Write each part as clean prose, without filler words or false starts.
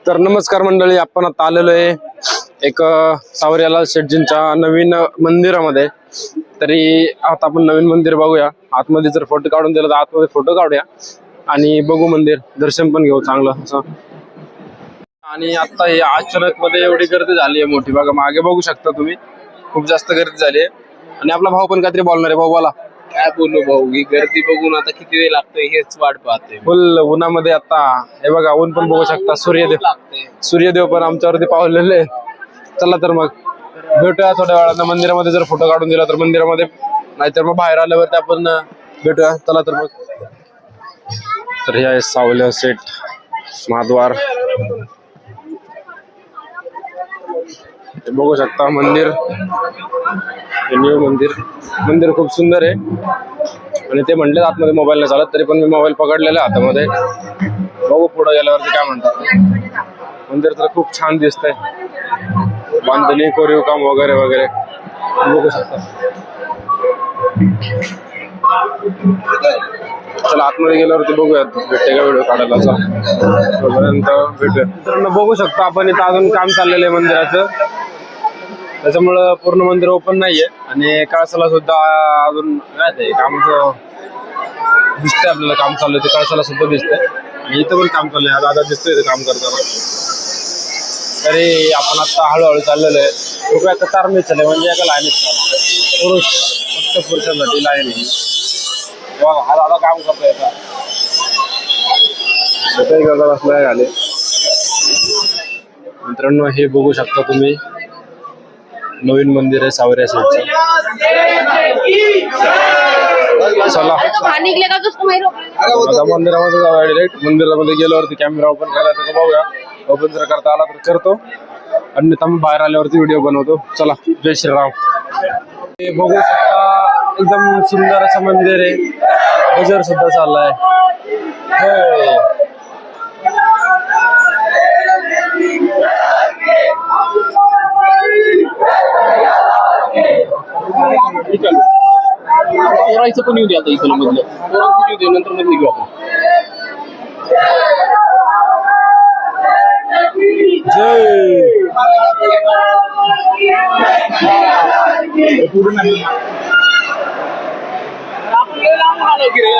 तर नमस्कार मंडळी, आपण आता आलेलो आहे एक सावरियालाल शेटजींच्या नवीन मंदिरामध्ये. तरी आता आपण नवीन मंदिर बघूया. आतमध्ये जर फोटो काढून दिला तर आतमध्ये फोटो काढूया आणि बघू मंदिर, दर्शन पण घेऊ चांगलं असं. आणि आता हे अचानक मध्ये एवढी गर्दी झाली आहे मोठी, बघा मागे बघू शकता तुम्ही, खूप जास्त गर्दी झाली आहे. आणि आपला भाऊ पण काहीतरी बोलणार आहे. भाऊ बोला. काय बोलू भाऊ, ही गर्दी बघून आता किती वेळ लागतोय हेच वाट पाहतोय. फुल उन्हामध्ये आता हे बघा, ऊन पण बघू शकता, सूर्यदेव पण आमच्यावरती पावलेले. चला तर मग भेटूया थोड्या वेळानं मंदिरामध्ये. जर फोटो काढून दिला तर मंदिरामध्ये, नाहीतर मग बाहेर आल्यावरती आपण भेटूया. चला तर मग. तर हे आहे सावल्या सेट महाद्वार, बघू शकता मंदिर, न्यू मंदिर खूप सुंदर आहे. आणि ते म्हणले आतमध्ये मोबाईल नाही चालत, तरी पण मी मोबाईल पकडलेला आहे हातामध्ये. बघू पुढे गेल्यावरती काय म्हणतात. मंदिर तर खूप छान दिसतंय, बांधणी कोरीव काम वगैरे वगैरे बघू शकता. चला आतमध्ये गेल्यावरती बघूया भेटते का व्हिडिओ काढायला. तोपर्यंत भेटूया. तर बघू शकता आपण, इथं अजून काम चाललेलं आहे मंदिराचं, त्याच्यामुळं पूर्ण मंदिर ओपन नाहीये. आणि कळसाला सुद्धा अजून काय ते कामाचं दिसतंय आपल्याला, काम चालू आहे ते कळसाला सुद्धा दिसतंय. आणि इथं पण काम चाललंय, दादा दिसतोय इथं काम करताना. तरी आपण आता हळूहळू चाललेलो आहे. कृपया कतार नाही चालले, म्हणजे एका लाईनीत पुरुष, फक्त पुरुषांसाठी लाईन. बघा हा दादा काम करतोय का, बसलाय झाले. मित्रांनो हे बघू शकता तुम्ही, नवीन मंदिर आहे सावरिया शेठचं. चला आता मंदिरामध्ये जाऊया डायरेक्ट. मंदिरामध्ये गेल्यावरती कॅमेरा ओपन करायचा का बघूया. ओपन जर करता आला तर करतो, आणि मी बाहेर आल्यावरती व्हिडिओ बनवतो. चला, जय श्रीराम. हे बघू शकता एकदम सुंदर असं मंदिर आहे. गजर सुद्धा चाललाय. पोरायचं पण येऊ दे आता इथं मधलं, पोरांचं येऊ दे, नंतर मध्ये घेऊ आपण. इकडे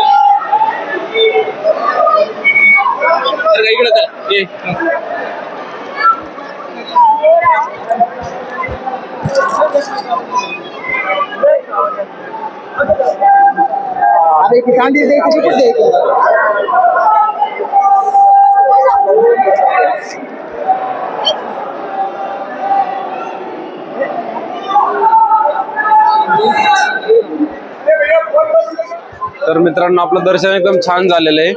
तर मित्रांनो आपलं दर्शन एकदम छान झालेलं आहे.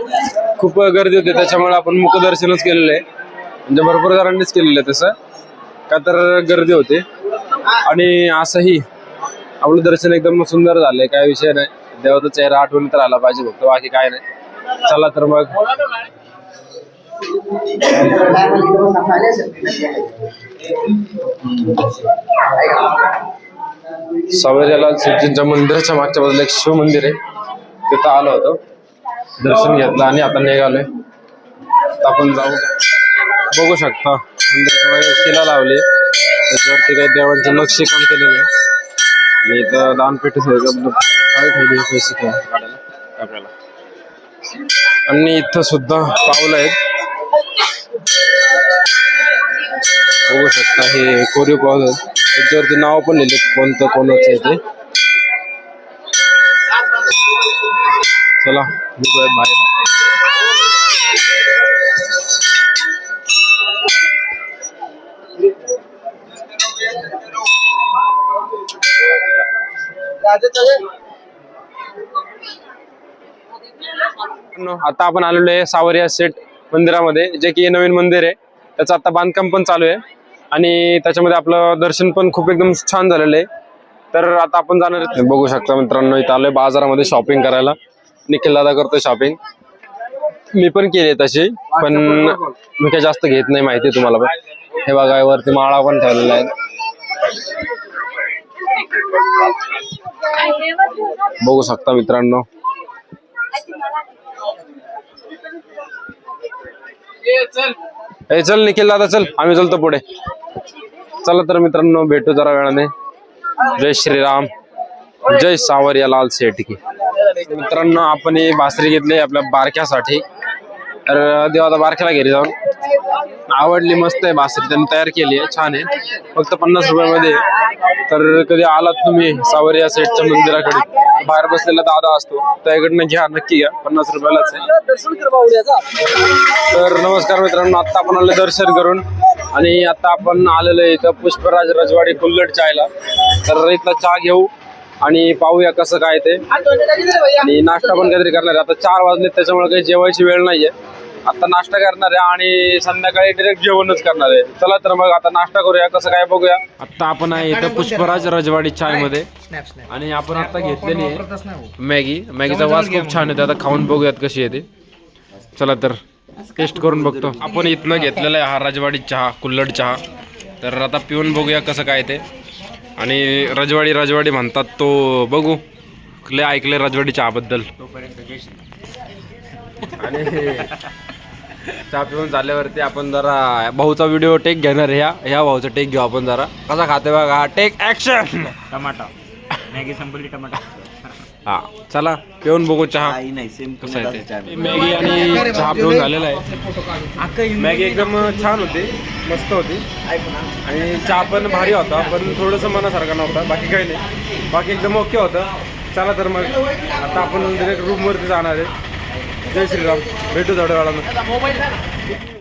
खूप गर्दी होती, त्याच्यामुळे आपण मुखदर्शनच केलेलं आहे. म्हणजे भरपूर जणांनीच केलेलं आहे तसं, का तर गर्दी होते. आणि असंही आपलं दर्शन एकदम सुंदर झालंय, काय विषय नाही. देवाचा चेहरा आठवण तर आला पाहिजे फक्त, बाकी काय नाही. चला तर मग. सावरियालाल शेठजींच्या मंदिराच्या मागच्या बाजूला एक शिव मंदिर आहे, तिथं आलो होतो, दर्शन घेतलं आणि आता निघालोय. आपण जाऊ. बघू शकता मंदिराच्या मागे शिला लावली, त्याच्यावरती काही देवांचे नक्षीकाम केलेलं आहे. आणि इथं दानपेटी ठेवली पैसे काढायला आपल्याला. आणि इथं सुद्धा पावलं आहेत, बघू शकता. हे कोरीव पावलं, त्याच्यावरती नाव पण लिहिले कोणतं कोणाचं आहे ते. चला निघूया बाहेर. आता आपण आलेलो आहे सावरिया सेठ मंदिरामध्ये, जे की नवीन मंदिर आहे. त्याचं आता बांधकाम पण चालू आहे आणि त्याच्यामध्ये आपलं दर्शन पण खूप एकदम छान झालेलं आहे. तर आता आपण जाणार आहे. बघू शकता मित्रांनो, इथं आलोय बाजारामध्ये शॉपिंग करायला. निखिल दादा करतोय शॉपिंग, मी पण केली तशी, पण मी काही जास्त घेत नाही, माहिती तुम्हाला. पण हे बघा वरती माळा पण ठेवलेला आहे, बघू शकता मित्रांनो. चल ए चल निखिल दादा चल, आम्ही चलतो पुढे. चला तर मित्रांनो, भेटू जरा वेळाने. जय श्रीराम, जय सावरिया लाल सेठ की. मित्रांनो, आपण ही बासरी घेतली आपल्या बारक्यासाठी. तर देव आता बारक्याला घरी जाऊन. आवडली, मस्त आहे बासरी, त्यांनी तयार केली आहे, छान आहे. फक्त 50 रुपयामध्ये. तर कधी आलात तुम्ही सावरिया सेठच्या मंदिराकडे, बाहेर बसलेला दादा असतो, त्याकडनं घ्या, नक्की घ्या, 50 रुपयालाच आहे. तर नमस्कार मित्रांनो, आता आपण आलो दर्शन करून आणि आता आपण आलेलो आहे इथं पुष्पराज रजवाडी कुल्लड चायला. तर इथला चहा घेऊ आणि पाहूया कसं काय ते, आणि नाश्ता पण काहीतरी करणार आहे. आता 4 वाजले, त्याच्यामुळे काही जेवायची वेळ नाहीये. आता नाश्ता करणार आहे आणि संध्याकाळी डायरेक्ट जेवणच करणार आहे. चला तर मग आता नाश्ता करूया, कसं काय बघूया. आता आपण आहे इथं पुष्पराज रजवाडी चाय मध्ये आणि आपण आता घेतलेली आहे मॅगीचा वास खूप छान येतो. आता खाऊन बघूयात कशी येते. चला तर टेस्ट करून बघतो. आपण इथनं घेतलेला आहे हा रजवाडी चहा, कुल्लड चहा. तर आता पिऊन बघूया कसं काय ते. आणि रजवाडी म्हणतात तो बघू, लय ऐकले रजवाडी चहाबद्दल. आणि चहा पिऊन झाल्यावरती आपण जरा भाऊचा व्हिडिओ टेक घेणार आहे. ह्या भाऊचा टेक घेऊ आपण जरा, कसा खाते बघा. Take action. टमाटा मॅगी संपली, टमाटा. हा चला पिऊन बघू चहा कसा आहे ते. मॅगी आणि चहा पिऊन झालेला आहे. मॅगी एकदम छान होती, मस्त होती आणि चहा पण भारी होता, पण थोडंसं मनासारखा नव्हता. बाकी काही नाही, बाकी एकदम ओके होतं. चला तर मग आता आपण डायरेक्ट रूमवरती जाणार आहे. जय श्रीराम, भेटू थोड्या वेळानं.